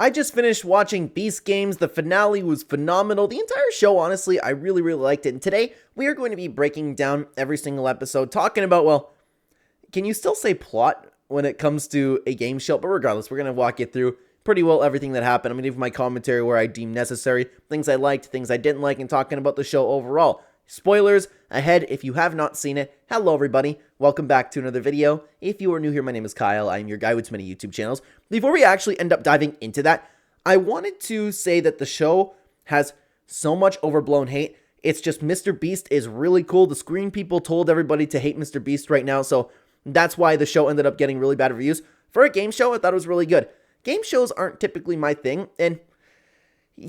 I just finished watching Beast Games. The finale was phenomenal. The entire show, honestly, I really liked it. And today, we are going to be breaking down every single episode, talking about, well, can you still say plot when it comes to a game show? But regardless, we're going to walk you through pretty well everything that happened. I'm going to give my commentary where I deem necessary, things I liked, things I didn't like, and talking about the show overall. Spoilers ahead if you have not seen it. Hello everybody, welcome back to another video. If you are new here, my name is Kyle. I'm your guy with many YouTube channels. Before we actually end up diving into that, I wanted to say that the show has so much overblown hate. It's just Mr. Beast is really cool. The Screen people told everybody to hate Mr. Beast right now, so that's why the show ended up getting really bad reviews. For a game show, I thought it was really good. Game shows aren't typically my thing, and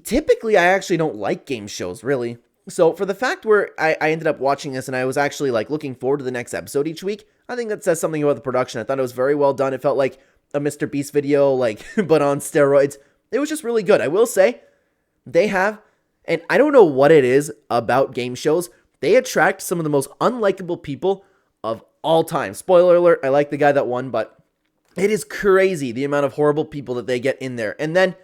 typically I actually don't like game shows, really. So for the fact where I ended up watching this and I was actually like looking forward to the next episode each week, I think that says something about the production. I thought it was very well done. It felt like a Mr. Beast video, like, but on steroids. It was just really good. I will say, they have, and I don't know what it is about game shows, they attract some of the most unlikable people of all time. Spoiler alert, I like the guy that won, but it is crazy the amount of horrible people that they get in there. And then,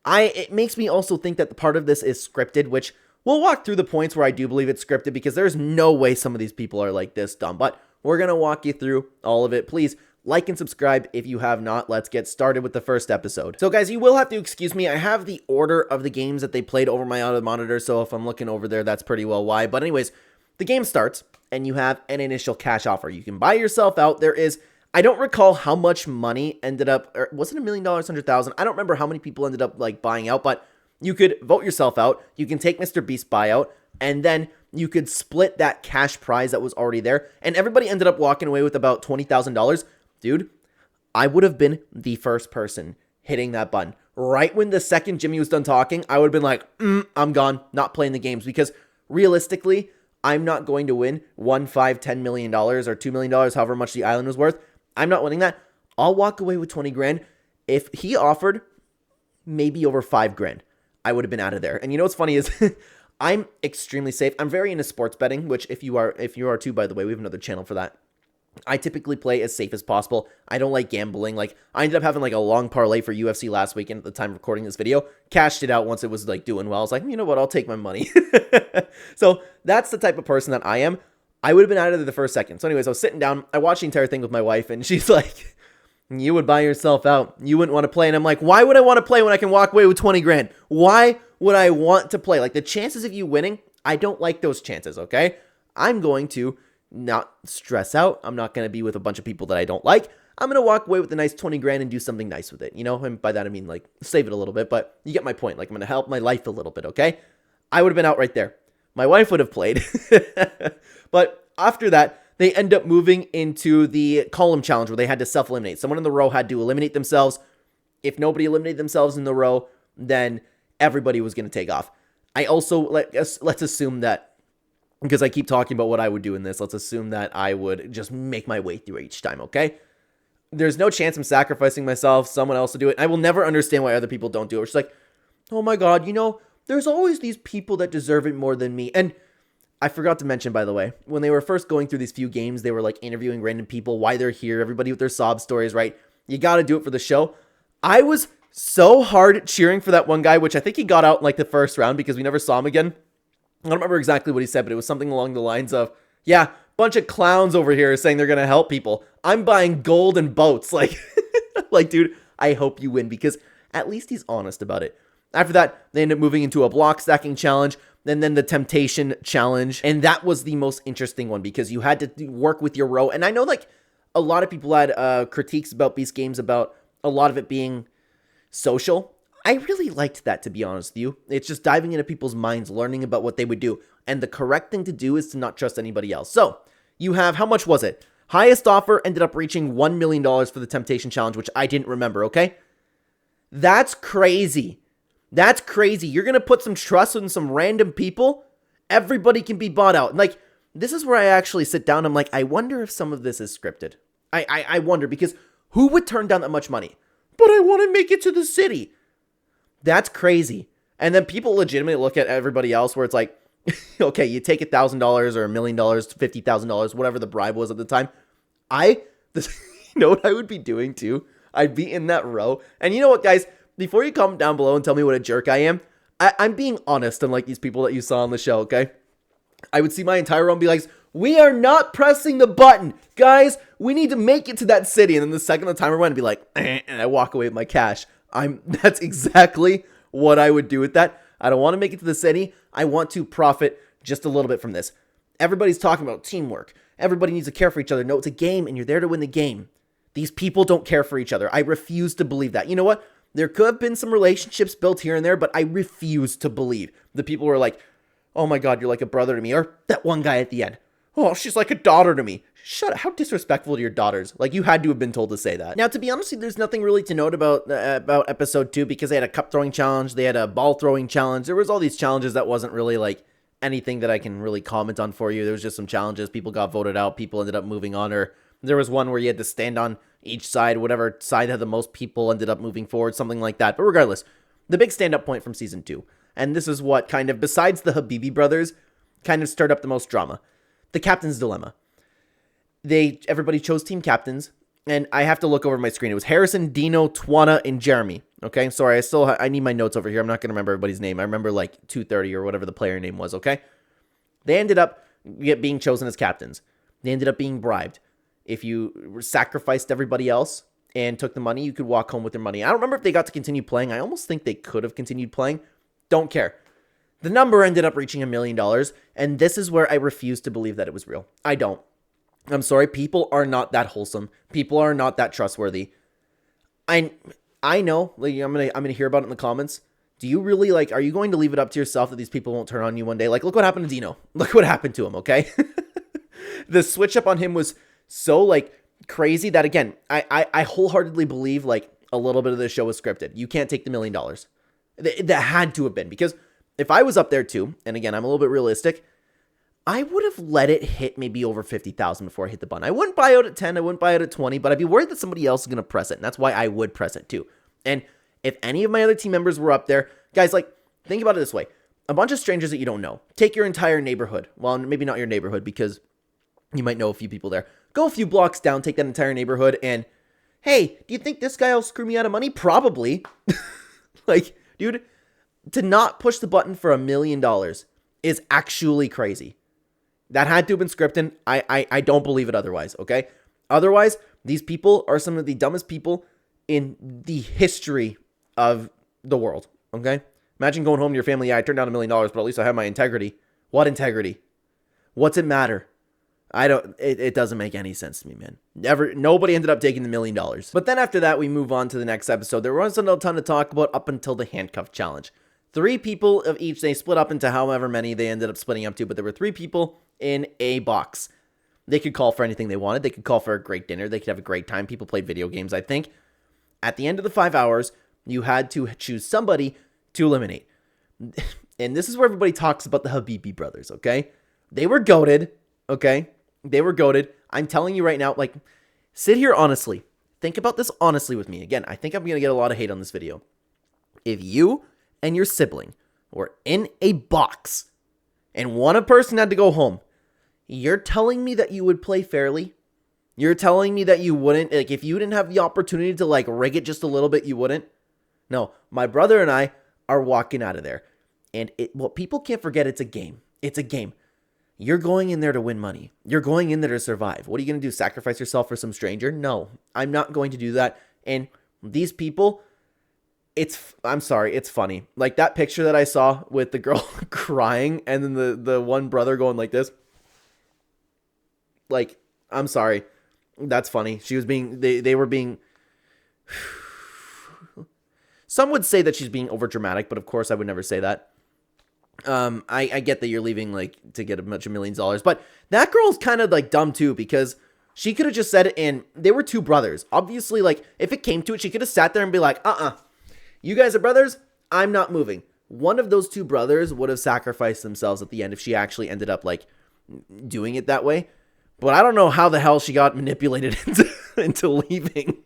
it makes me also think that the part of this is scripted, which we'll walk through the points where I do believe it's scripted, because there's no way some of these people are like this dumb, but we're going to walk you through all of it. Please like and subscribe if you have not. Let's get started with the first episode. So guys, you will have to excuse me. I have the order of the games that they played over my auto monitor, so if I'm looking over there, that's pretty well why. But anyways, the game starts and you have an initial cash offer. You can buy yourself out. There is, I don't recall how much money ended up, or was it $1 million, 100,000? I don't remember how many people ended up like buying out, but you could vote yourself out, you can take Mr. Beast buyout, and then you could split that cash prize that was already there, and everybody ended up walking away with about $20,000. Dude, I would have been the first person hitting that button. Right when the second Jimmy was done talking, I would have been like, I'm gone, not playing the games, because realistically, I'm not going to win $1, $5, $10 million or $2 million, however much the island was worth. I'm not winning that. I'll walk away with 20 grand. If he offered maybe over 5 grand, I would have been out of there. And you know what's funny is I'm extremely safe. I'm very into sports betting, which if you are too, by the way, we have another channel for that. I typically play as safe as possible. I don't like gambling. Like, I ended up having like a long parlay for UFC last weekend at the time of recording this video. Cashed it out once it was like doing well. I was like, you know what? I'll take my money. So that's the type of person that I am. I would have been out of there the first second. So anyways, I was sitting down. I watched the entire thing with my wife, and she's like, you would buy yourself out. You wouldn't want to play. And I'm like, why would I want to play when I can walk away with 20 grand? Why would I want to play? Like, the chances of you winning, I don't like those chances, okay? I'm going to not stress out. I'm not going to be with a bunch of people that I don't like. I'm going to walk away with a nice 20 grand and do something nice with it, you know? And by that, I mean, like, save it a little bit, but you get my point. Like, I'm going to help my life a little bit, okay? I would have been out right there. My wife would have played. But after that, they end up moving into the column challenge where they had to self-eliminate. Someone in the row had to eliminate themselves. If nobody eliminated themselves in the row, then everybody was going to take off. I also, let's assume that, because I keep talking about what I would do in this, let's assume that I would just make my way through each time, okay? There's no chance I'm sacrificing myself, someone else to do it. I will never understand why other people don't do it. It's like, oh my God, you know, there's always these people that deserve it more than me. And I forgot to mention, by the way, when they were first going through these few games, they were like interviewing random people, why they're here, everybody with their sob stories, right? You got to do it for the show. I was so hard cheering for that one guy, which I think he got out in like the first round because we never saw him again. I don't remember exactly what he said, but it was something along the lines of, yeah, bunch of clowns over here saying they're going to help people. I'm buying gold and boats. Like, like, dude, I hope you win, because at least he's honest about it. After that, they end up moving into a block stacking challenge, and then the temptation challenge. And that was the most interesting one because you had to work with your row. And I know like a lot of people had critiques about Beast Games about a lot of it being social. I really liked that, to be honest with you. It's just diving into people's minds, learning about what they would do. And the correct thing to do is to not trust anybody else. So you have, how much was it? Highest offer ended up reaching $1 million for the temptation challenge, which I didn't remember, okay? That's crazy. That's crazy. You're going to put some trust in some random people? Everybody can be bought out. Like, this is where I actually sit down. I'm like, I wonder if some of this is scripted. I wonder, because who would turn down that much money? But I want to make it to the city. That's crazy. And then people legitimately look at everybody else where it's like, okay, you take $1,000 or $1 million, $50,000, whatever the bribe was at the time. You know what I would be doing too? I'd be in that row. And you know what, guys? before you comment down below and tell me what a jerk I am, I'm being honest, unlike these people that you saw on the show, okay? I would see my entire row and be like, we are not pressing the button. Guys, we need to make it to that city. And then the second the timer went, I'd be like, and I walk away with my cash. That's exactly what I would do with that. I don't want to make it to the city. I want to profit just a little bit from this. Everybody's talking about teamwork. Everybody needs to care for each other. No, it's a game, and you're there to win the game. These people don't care for each other. I refuse to believe that. You know what? There could have been some relationships built here and there, but I refuse to believe the people were like, oh my God, you're like a brother to me. Or that one guy at the end. Oh, she's like a daughter to me. Shut up. How disrespectful to your daughters. Like, you had to have been told to say that. Now, to be honest, there's nothing really to note about episode 2 because they had a cup throwing challenge. They had a ball throwing challenge. There was all these challenges that wasn't really like anything that I can really comment on for you. There was just some challenges. People got voted out. People ended up moving on. Or there was one where you had to stand on each side. Whatever side had the most people ended up moving forward. Something like that. But regardless, the big stand-up point from season 2. And this is what kind of, besides the Habibi brothers, kind of stirred up the most drama. The captain's dilemma. Everybody chose team captains, and I have to look over my screen. It was Harrison, Dino, Twana, and Jeremy. Okay, sorry, I need my notes over here. I'm not going to remember everybody's name. I remember like 230 or whatever the player name was, okay? They ended up being chosen as captains. They ended up being bribed. If you sacrificed everybody else and took the money, you could walk home with their money. I don't remember if they got to continue playing. I almost think they could have continued playing. Don't care. The number ended up reaching $1 million, and this is where I refuse to believe that it was real. I don't. I'm sorry, people are not that wholesome. People are not that trustworthy. I know, like, I'm gonna hear about it in the comments. Do you really, like, are you going to leave it up to yourself that these people won't turn on you one day? Like, look what happened to Dino. Look what happened to him, okay? The switch up on him was so, like, crazy that, again, I wholeheartedly believe, like, a little bit of this show was scripted. You can't take the $1 million. That had to have been, because if I was up there too, and again, I'm a little bit realistic, I would have let it hit maybe over 50,000 before I hit the button. I wouldn't buy out at 10, I wouldn't buy out at 20, but I'd be worried that somebody else is going to press it, and that's why I would press it too. And if any of my other team members were up there, guys, like, think about it this way. A bunch of strangers that you don't know. Take your entire neighborhood. Well, maybe not your neighborhood, because you might know a few people there. Go a few blocks down, take that entire neighborhood, and, hey, do you think this guy will screw me out of money? Probably. Like, dude, to not push the button for $1 million is actually crazy. That had to have been scripted. I don't believe it otherwise, okay? Otherwise, these people are some of the dumbest people in the history of the world, okay? Imagine going home to your family, yeah, I turned down $1 million, but at least I have my integrity. What integrity? What's it matter? It doesn't make any sense to me, man. Nobody ended up taking the $1 million. But then after that, we move on to the next episode. There wasn't a ton to talk about up until the handcuff challenge. 3 people of each, they split up into however many they ended up splitting up to, but there were 3 people in a box. They could call for anything they wanted. They could call for a great dinner. They could have a great time. People played video games, I think. At the end of the 5 hours, you had to choose somebody to eliminate. And this is where everybody talks about the Habibi brothers, okay? They were goated, okay? They were goated. I'm telling you right now, like, sit here honestly. Think about this honestly with me. Again, I think I'm going to get a lot of hate on this video. If you and your sibling were in a box and one person had to go home, you're telling me that you would play fairly? You're telling me that you wouldn't, like, if you didn't have the opportunity to, like, rig it just a little bit, you wouldn't? No, my brother and I are walking out of there. And what people can't forget, it's a game. It's a game. You're going in there to win money. You're going in there to survive. What are you going to do? Sacrifice yourself for some stranger? No, I'm not going to do that. And these people, I'm sorry, it's funny. Like that picture that I saw with the girl crying and then the one brother going like this. Like, I'm sorry. That's funny. She was being, they were being, some would say that she's being over dramatic, but of course I would never say that. I get that you're leaving like to get a bunch of $millions, but that girl's kind of like dumb too, because she could have just said it, and they were 2 brothers. Obviously, like if it came to it, she could have sat there and be like, you guys are brothers, I'm not moving. One of those 2 brothers would have sacrificed themselves at the end if she actually ended up like doing it that way. But I don't know how the hell she got manipulated into leaving.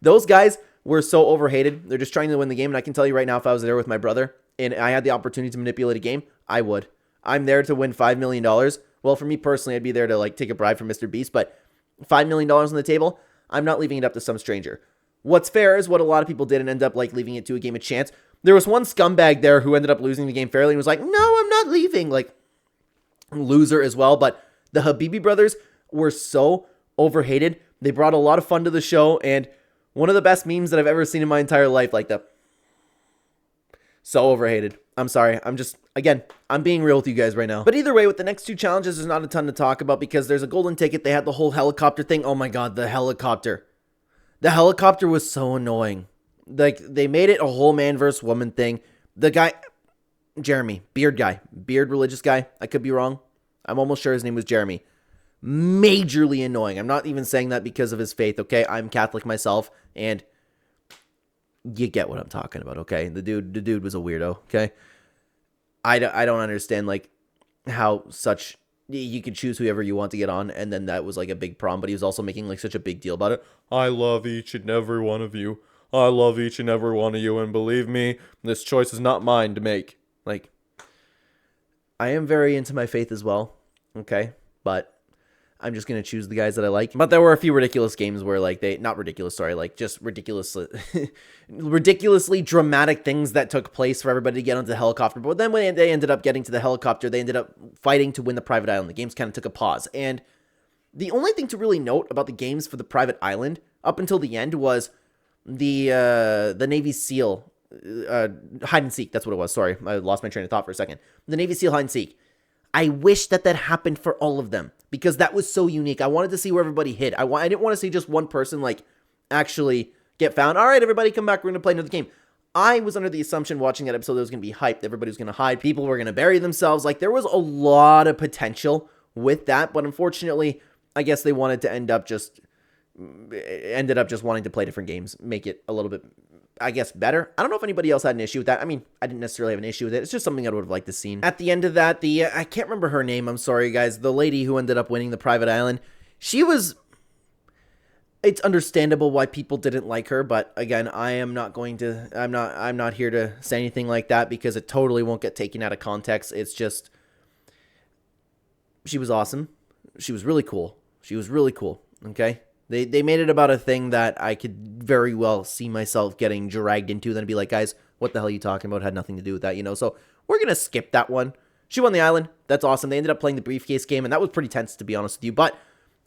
Those guys were so overhated. They're just trying to win the game. And I can tell you right now, if I was there with my brother and I had the opportunity to manipulate a game, I would. I'm there to win $5 million. Well, for me personally, I'd be there to like take a bribe from Mr. Beast, but $5 million on the table, I'm not leaving it up to some stranger. What's fair is what a lot of people did and end up like leaving it to a game of chance. There was one scumbag there who ended up losing the game fairly and was like, no, I'm not leaving. Like, loser as well. But the Habibi brothers were so overhated. They brought a lot of fun to the show, and one of the best memes that I've ever seen in my entire life, like the so overhated. I'm sorry. Again, I'm being real with you guys right now. But either way, with the next two challenges, there's not a ton to talk about because there's a golden ticket. They had the whole helicopter thing. Oh my God, the helicopter. The helicopter was so annoying. Like, they made it a whole man versus woman thing. The guy, Jeremy, beard religious guy. I could be wrong. I'm almost sure his name was Jeremy. Majorly annoying. I'm not even saying that because of his faith, okay? I'm Catholic myself, and you get what I'm talking about, okay? The dude was a weirdo, okay? I don't understand, like, how such... You could choose whoever you want to get on, and then that was, like, a big problem, but he was also making, like, such a big deal about it. I love each and every one of you. I love each and every one of you, and believe me, this choice is not mine to make. Like, I am very into my faith as well, okay? But I'm just going to choose the guys that I like. But there were a few ridiculous games where, like, just ridiculously dramatic things that took place for everybody to get onto the helicopter. But then when they ended up getting to the helicopter, they ended up fighting to win the private island. The games kind of took a pause. And the only thing to really note about the games for the private island up until the end was the Navy SEAL hide and seek. That's what it was. Sorry, I lost my train of thought for a second. The Navy SEAL hide and seek. I wish that happened for all of them because that was so unique. I wanted to see where everybody hid. I didn't want to see just one person like actually get found. All right, everybody come back. We're going to play another game. I was under the assumption watching that episode that was going to be hyped. Everybody was going to hide. People were going to bury themselves. Like, there was a lot of potential with that. But unfortunately, I guess they ended up just wanting to play different games. Make it a little bit, I guess, better. I don't know if anybody else had an issue with that. I mean, I didn't necessarily have an issue with it. It's just something I would have liked to see. At the end of that, I can't remember her name. I'm sorry, guys. The lady who ended up winning the private island, it's understandable why people didn't like her, but again, I'm not here to say anything like that because it totally won't get taken out of context. It's just, she was awesome. She was really cool. Okay? They made it about a thing that I could very well see myself getting dragged into, then be like, guys, what the hell are you talking about? It had nothing to do with that, you know? So we're going to skip that one. She won the island. That's awesome. They ended up playing the briefcase game, and that was pretty tense, to be honest with you. But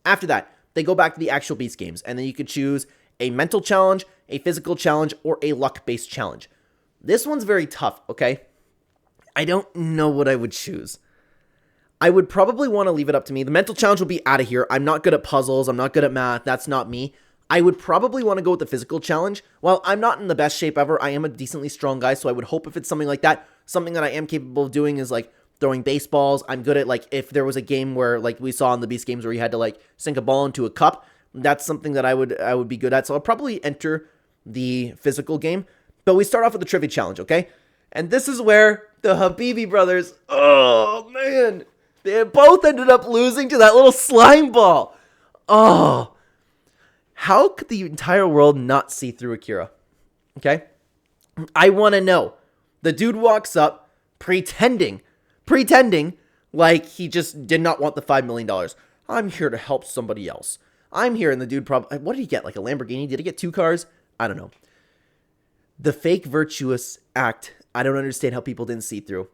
after that, they go back to the actual beast games, and then you could choose a mental challenge, a physical challenge, or a luck-based challenge. This one's very tough, okay? I don't know what I would choose. I would probably want to leave it up to me. The mental challenge will be out of here. I'm not good at puzzles. I'm not good at math. That's not me. I would probably want to go with the physical challenge. While I'm not in the best shape ever, I am a decently strong guy, so I would hope if it's something like that, something that I am capable of doing is like throwing baseballs. I'm good at, like, if there was a game where, like we saw in the Beast games where you had to, like, sink a ball into a cup, that's something that I would be good at. So I'll probably enter the physical game. But we start off with the trivia challenge, okay? And this is where the Habibi brothers, oh, man, they both ended up losing to that little slime ball. Oh, how could the entire world not see through Akira? Okay? I want to know. The dude walks up pretending like he just did not want the $5 million. I'm here to help somebody else. I'm here, and the dude probably, what did he get? Like a Lamborghini? Did he get 2 cars? I don't know. The fake virtuous act, I don't understand how people didn't see through.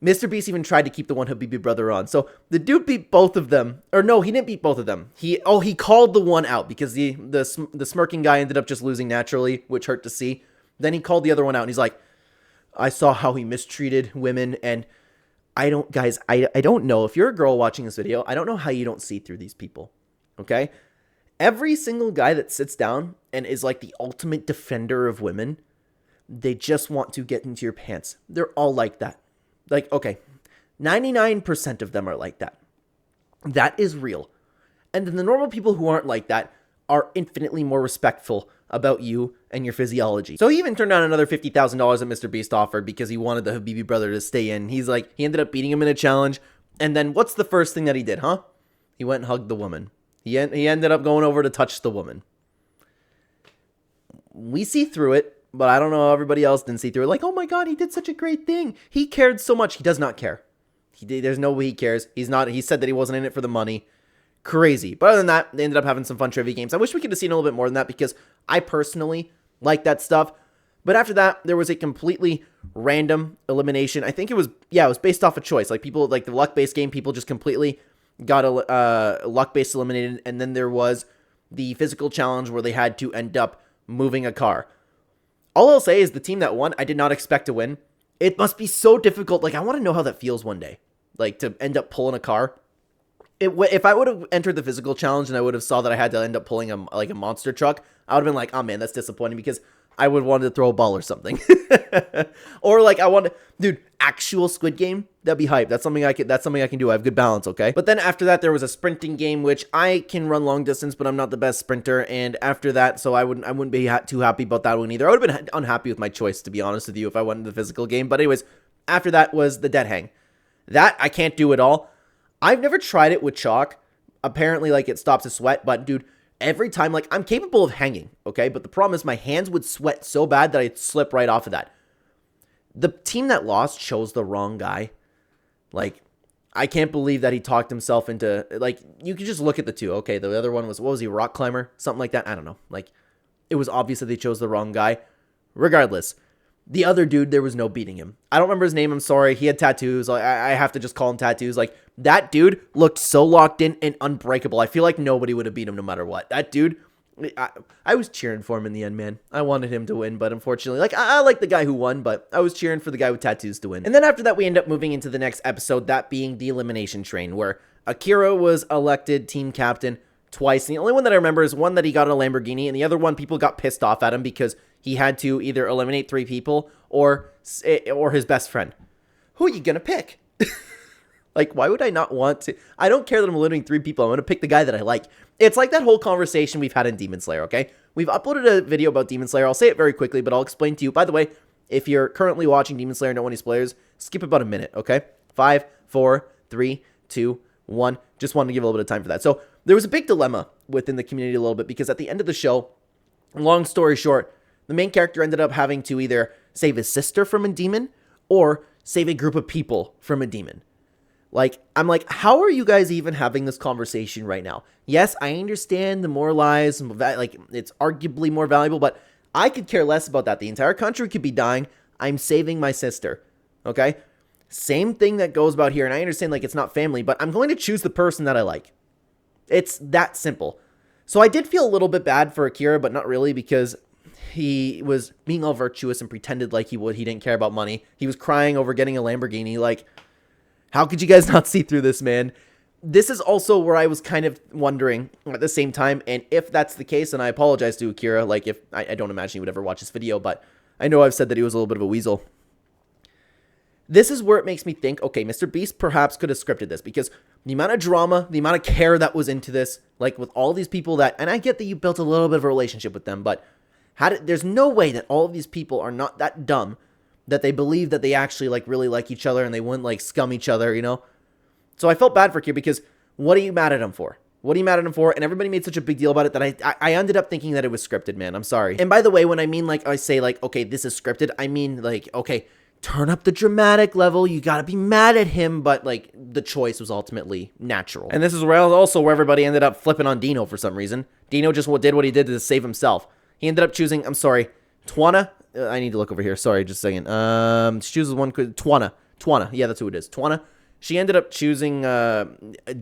Mr. Beast even tried to keep the one Habibi brother on. So the dude beat both of them. Or no, he didn't beat both of them. He called the one out because the smirking guy ended up just losing naturally, which hurt to see. Then he called the other one out, and he's like, I saw how he mistreated women, and I don't know. If you're a girl watching this video, I don't know how you don't see through these people. Okay? Every single guy that sits down and is like the ultimate defender of women, they just want to get into your pants. They're all like that. Like, okay, 99% of them are like that. That is real. And then the normal people who aren't like that are infinitely more respectful about you and your physiology. So he even turned down another $50,000 that Mr. Beast offered because he wanted the Habibi brother to stay in. He ended up beating him in a challenge. And then what's the first thing that he did, huh? He went and hugged the woman. He ended up going over to touch the woman. We see through it. But I don't know how everybody else didn't see through it. Like, oh my God, he did such a great thing. He cared so much. He does not care. There's no way he cares. He said that he wasn't in it for the money. Crazy. But other than that, they ended up having some fun trivia games. I wish we could have seen a little bit more than that because I personally like that stuff. But after that, there was a completely random elimination. I think it was based off a choice. Like people, like the luck-based game, people just completely got luck-based eliminated. And then there was the physical challenge where they had to end up moving a car. All I'll say is the team that won, I did not expect to win. It must be so difficult. Like, I want to know how that feels one day. Like, to end up pulling a car. If I would have entered the physical challenge and I would have saw that I had to end up pulling a monster truck, I would have been like, oh man, that's disappointing, because I would want to throw a ball or something. Or like dude, actual Squid Game, that'd be hype. That's something I can do. I have good balance, okay? But then after that, there was a sprinting game, which I can run long distance, but I'm not the best sprinter. And after that, so I wouldn't be too happy about that one either. I would have been unhappy with my choice, to be honest with you, if I went into the physical game. But anyways, after that was the dead hang. That I can't do at all. I've never tried it with chalk. Apparently, like, it stops the sweat, but dude, every time, like, I'm capable of hanging, okay? But the problem is my hands would sweat so bad that I'd slip right off of that. The team that lost chose the wrong guy. Like, I can't believe that he talked himself into, like, you could just look at the two. Okay, the other one was, what was he, rock climber? Something like that. I don't know. Like, it was obvious that they chose the wrong guy. Regardless, the other dude, there was no beating him. I don't remember his name. I'm sorry. He had tattoos. I have to just call him tattoos. Like, that dude looked so locked in and unbreakable. I feel like nobody would have beat him no matter what. That dude, I was cheering for him in the end, man. I wanted him to win, but unfortunately, like, I like the guy who won, but I was cheering for the guy with tattoos to win. And then after that, we end up moving into the next episode, that being the elimination train, where Akira was elected team captain twice. And the only one that I remember is one that he got a Lamborghini, and the other one, people got pissed off at him because he had to either eliminate 3 people or his best friend. Who are you gonna pick? Like, why would I not want to? I don't care that I'm eliminating 3 people. I'm gonna pick the guy that I like. It's like that whole conversation we've had in Demon Slayer, okay? We've uploaded a video about Demon Slayer. I'll say it very quickly, but I'll explain to you. By the way, if you're currently watching Demon Slayer and don't want any spoilers, skip about a minute, okay? 5, 4, 3, 2, 1. Just wanted to give a little bit of time for that. So there was a big dilemma within the community a little bit, because at the end of the show, long story short, the main character ended up having to either save his sister from a demon or save a group of people from a demon. Like, I'm like, how are you guys even having this conversation right now? Yes, I understand the more lives, like, it's arguably more valuable, but I could care less about that. The entire country could be dying. I'm saving my sister, okay? Same thing that goes about here, and I understand, like, it's not family, but I'm going to choose the person that I like. It's that simple. So I did feel a little bit bad for Akira, but not really, because he was being all virtuous and pretended like he didn't care about money. He was crying over getting a Lamborghini. Like, how could you guys not see through this, man? This is also where I was kind of wondering at the same time, and if that's the case, and I apologize to Akira, like, if I don't imagine he would ever watch this video, but I know I've said that he was a little bit of a weasel. This is where it makes me think, okay, Mr. Beast perhaps could have scripted this, because the amount of drama, the amount of care that was into this, like, with all these people that, and I get that you built a little bit of a relationship with them, but there's no way that all of these people are not that dumb that they believe that they actually, like, really like each other and they wouldn't, like, scum each other, you know? So I felt bad for Akira, because what are you mad at him for? What are you mad at him for? And everybody made such a big deal about it that I ended up thinking that it was scripted, man. I'm sorry. And by the way, when I mean, like, I say, like, okay, this is scripted, I mean, like, okay, turn up the dramatic level. You gotta be mad at him, but, like, the choice was ultimately natural. And this is where everybody ended up flipping on Dino for some reason. Dino just did what he did to save himself. He ended up choosing, I'm sorry, Twana. I need to look over here. Sorry, just a second. She chooses one. Twana. Yeah, that's who it is. Twana. She ended up choosing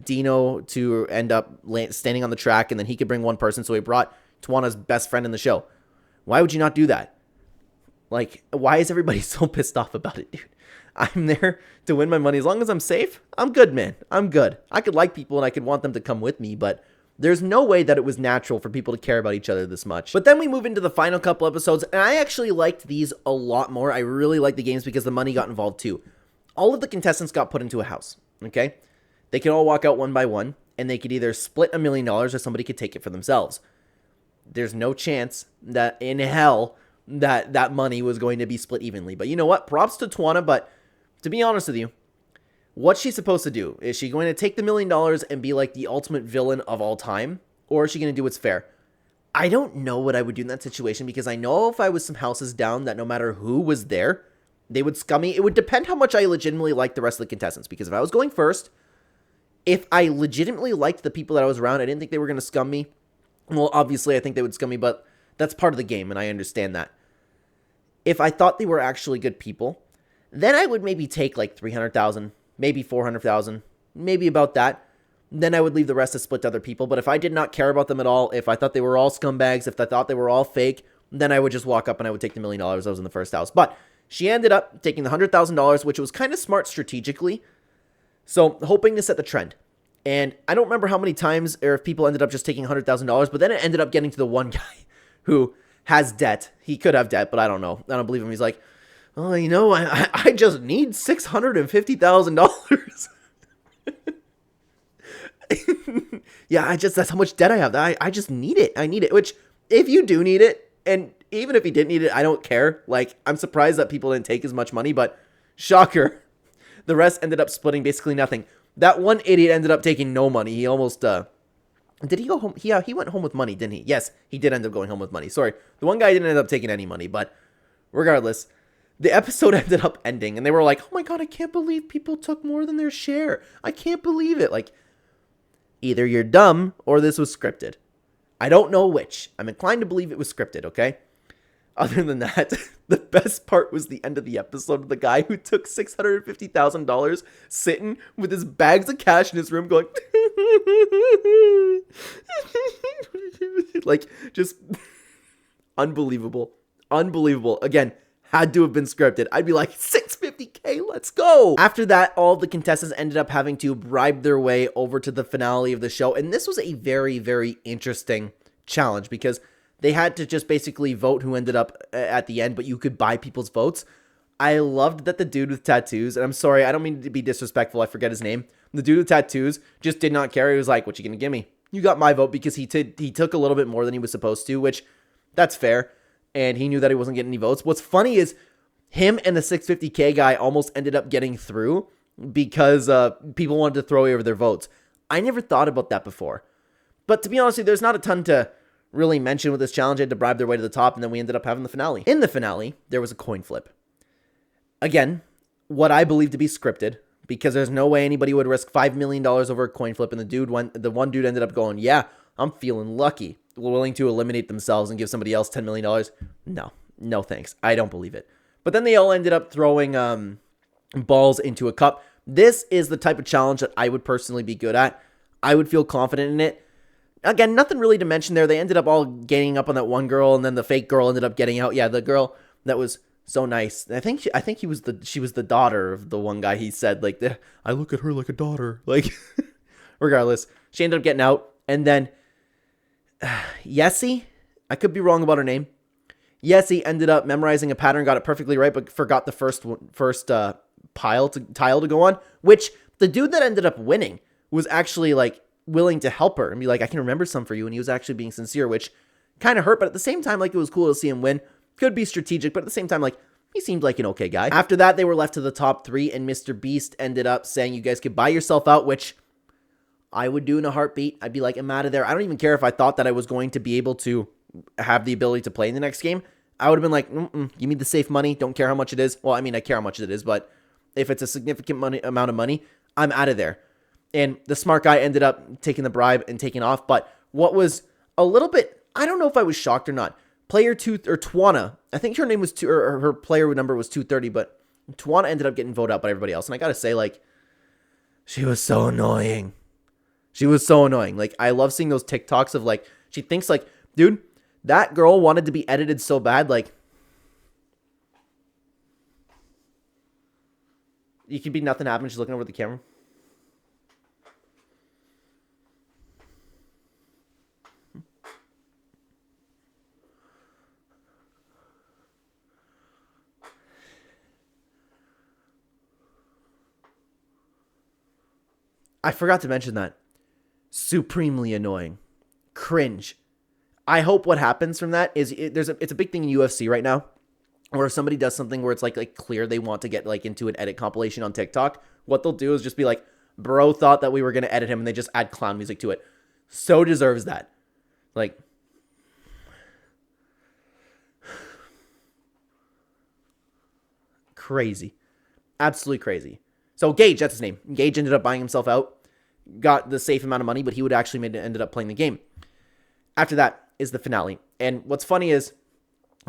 Dino to end up standing on the track, and then he could bring one person, so he brought Twana's best friend in the show. Why would you not do that? Like, why is everybody so pissed off about it, dude? I'm there to win my money. As long as I'm safe, I'm good, man. I'm good. I could like people, and I could want them to come with me, but there's no way that it was natural for people to care about each other this much. But then we move into the final couple episodes, and I actually liked these a lot more. I really liked the games because the money got involved too. All of the contestants got put into a house, okay? They could all walk out one by one, and they could either split $1 million or somebody could take it for themselves. There's no chance that in hell that money was going to be split evenly. But you know what? Props to Twana, but to be honest with you, what's she supposed to do? Is she going to take the $1 million and be like the ultimate villain of all time? Or is she going to do what's fair? I don't know what I would do in that situation, because I know if I was some houses down that no matter who was there, they would scum me. It would depend how much I legitimately liked the rest of the contestants, because if I was going first, if I legitimately liked the people that I was around, I didn't think they were going to scum me. Well, obviously I think they would scum me, but That's part of the game, and I understand that. If I thought they were actually good people, then I would maybe take like 300,000, maybe 400,000, maybe about that. Then I would leave the rest to split to other people. But if I did not care about them at all, if I thought they were all scumbags, if I thought they were all fake, then I would just walk up and I would take the $1 million I was in the first house. But she ended up taking the $100,000, which was kind of smart strategically. So hoping to set the trend. And I don't remember how many times or if people ended up just taking $100,000, but then it ended up getting to the one guy who has debt. He could have debt, but I don't know. I don't believe him. He's like, oh, you know, I just need $650,000. Yeah, that's how much debt I have. I just need it. I need it. Which, if you do need it, and even if you didn't need it, I don't care. Like, I'm surprised that people didn't take as much money, but shocker. The rest ended up splitting basically nothing. That one idiot ended up taking no money. He almost, did he go home? He went home with money, didn't he? Yes, he did end up going home with money. Sorry. The one guy didn't end up taking any money, but regardless, the episode ended up ending, and they were like, oh my god, I can't believe people took more than their share. I can't believe it. Like, either you're dumb or this was scripted. I don't know which. I'm inclined to believe it was scripted, okay? Other than that, the best part was the end of the episode of the guy who took $650,000 sitting with his bags of cash in his room going, like, just unbelievable. Unbelievable. Again, had to have been scripted. I'd be like, $650K, let's go. After that, all the contestants ended up having to bribe their way over to the finale of the show. And this was a very, very interesting challenge because they had to just basically vote who ended up at the end, but you could buy people's votes. I loved that the dude with tattoos, and I'm sorry, I don't mean to be disrespectful, I forget his name. The dude with tattoos just did not care. He was like, what you gonna give me? You got my vote, because he took a little bit more than he was supposed to, which, that's fair. And he knew that he wasn't getting any votes. What's funny is him and the $650K guy almost ended up getting through because people wanted to throw away their votes. I never thought about that before. But to be honest, there's not a ton to really mention with this challenge. They had to bribe their way to the top, and then we ended up having the finale. In the finale, there was a coin flip. Again, what I believe to be scripted, because there's no way anybody would risk $5 million over a coin flip, and the one dude ended up going, yeah, I'm feeling lucky, willing to eliminate themselves and give somebody else $10 million. No thanks. I don't believe it. But then they all ended up throwing balls into a cup. This is the type of challenge that I would personally be good at. I would feel confident in it. Again, nothing really to mention there. They ended up all ganging up on that one girl, and then the fake girl ended up getting out. Yeah, the girl that was so nice. I think she was the daughter of the one guy. He said, like, I look at her like a daughter. Like, regardless, she ended up getting out, and then Yessie, I could be wrong about her name. Yessie ended up memorizing a pattern, got it perfectly right, but forgot the first tile to go on. Which the dude that ended up winning was actually like willing to help her and be like, I can remember some for you, and he was actually being sincere, which kind of hurt, but at the same time, like, it was cool to see him win. Could be strategic, but at the same time, like, he seemed like an okay guy. After that, they were left to the top 3, and Mr. Beast ended up saying you guys could buy yourself out, which I would do in a heartbeat. I'd be like, I'm out of there. I don't even care if I thought that I was going to be able to have the ability to play in the next game. I would have been like, give me the safe money. Don't care how much it is. Well, I mean, I care how much it is, but if it's a significant amount of money, I'm out of there. And the smart guy ended up taking the bribe and taking off. But what was a little bit, I don't know if I was shocked or not. Player 2, or Twana, I think her name was or her player number was 230, but Twana ended up getting voted out by everybody else. And I gotta say, like, she was so annoying. She was so annoying. Like, I love seeing those TikToks of, like, she thinks, like, dude, that girl wanted to be edited so bad, like, you could be nothing happened. She's looking over the camera. I forgot to mention that. Supremely annoying. Cringe. I hope what happens from that is it's a big thing in UFC right now, where if somebody does something where it's like clear they want to get like into an edit compilation on TikTok, what they'll do is just be like, bro thought that we were going to edit him, and they just add clown music to it. So deserves that. Like, crazy. Absolutely crazy. So Gage, that's his name. Gage ended up buying himself out, got the safe amount of money, but he would actually ended up playing the game. After that, is the finale. And what's funny is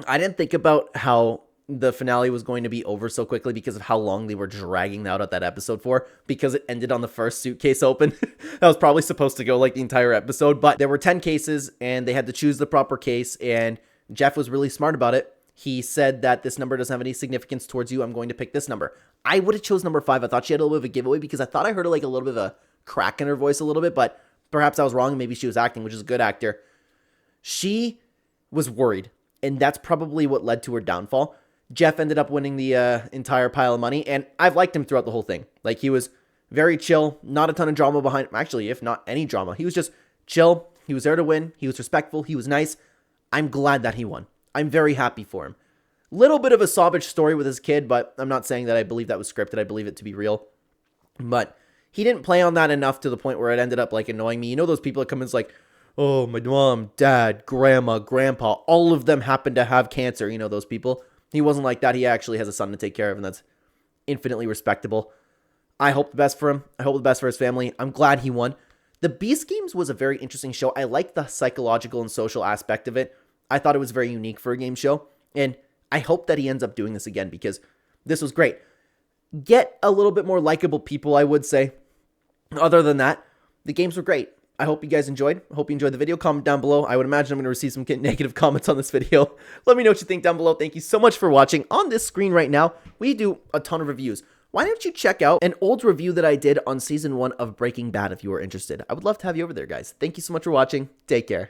I didn't think about how the finale was going to be over so quickly because of how long they were dragging out that episode for, because it ended on the first suitcase open. That was probably supposed to go like the entire episode, but there were 10 cases and they had to choose the proper case, and Jeff was really smart about it. He said that this number doesn't have any significance towards you. I'm going to pick this number. I would have chose number 5. I thought she had a little bit of a giveaway because I thought I heard like a little bit of a crack in her voice a little bit, but perhaps I was wrong. Maybe she was acting, which is a good actor. She was worried, and that's probably what led to her downfall. Jeff ended up winning the entire pile of money, and I've liked him throughout the whole thing. Like, he was very chill, not a ton of drama behind him. Actually, if not any drama, he was just chill. He was there to win. He was respectful. He was nice. I'm glad that he won. I'm very happy for him. Little bit of a sobbage story with his kid, but I'm not saying that I believe that was scripted. I believe it to be real. But he didn't play on that enough to the point where it ended up like annoying me. You know those people that come in, it's like, oh, my mom, dad, grandma, grandpa, all of them happen to have cancer. You know those people. He wasn't like that. He actually has a son to take care of, and that's infinitely respectable. I hope the best for him. I hope the best for his family. I'm glad he won. The Beast Games was a very interesting show. I like the psychological and social aspect of it. I thought it was very unique for a game show, and I hope that he ends up doing this again because this was great. Get a little bit more likable people, I would say. Other than that, the games were great. I hope you guys enjoyed. I hope you enjoyed the video. Comment down below. I would imagine I'm going to receive some negative comments on this video. Let me know what you think down below. Thank you so much for watching. On this screen right now, we do a ton of reviews. Why don't you check out an old review that I did on Season 1 of Breaking Bad if you are interested. I would love to have you over there, guys. Thank you so much for watching. Take care.